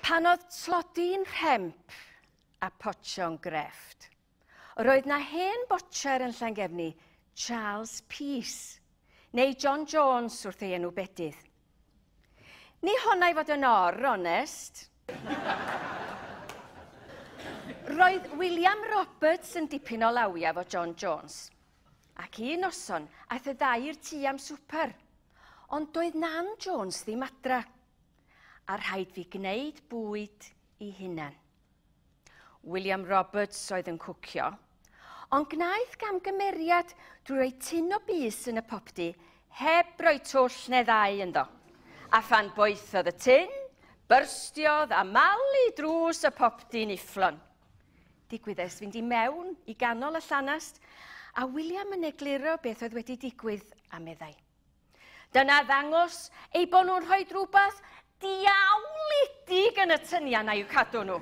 Pan oedd tlodi'n rhemp a potio'n grefft, roedd na hen botcher yn Llangefni, Charles Peace, neu John Jones wrth ei enw bedydd. Ni honna i fod yn onest. Roedd William Roberts yn dipyn o lawia fo John Jones. Ac un noson, aeth y ddau i'r tŷ am swper. Ond doedd nan Jones ddim adra. A rhaid fi gwneud bwyd i hunan. William Roberts oedd yn cwcio, ond gwnaeth gam gymeriad drwy roi tin o bys yn y popdy, heb roi twll neu ddau ynddo. A phan boethodd y tin, byrstiodd a malu drws y popdy'n ufflon. Digwyddes fynd i mewn i ganol y llanast, a William yn egluro beth oedd wedi digwydd a meddai. Dyna ddangos ei bod nhw'n rhoi rhywbeth diawledig yn y tynian i'w cadw nhw.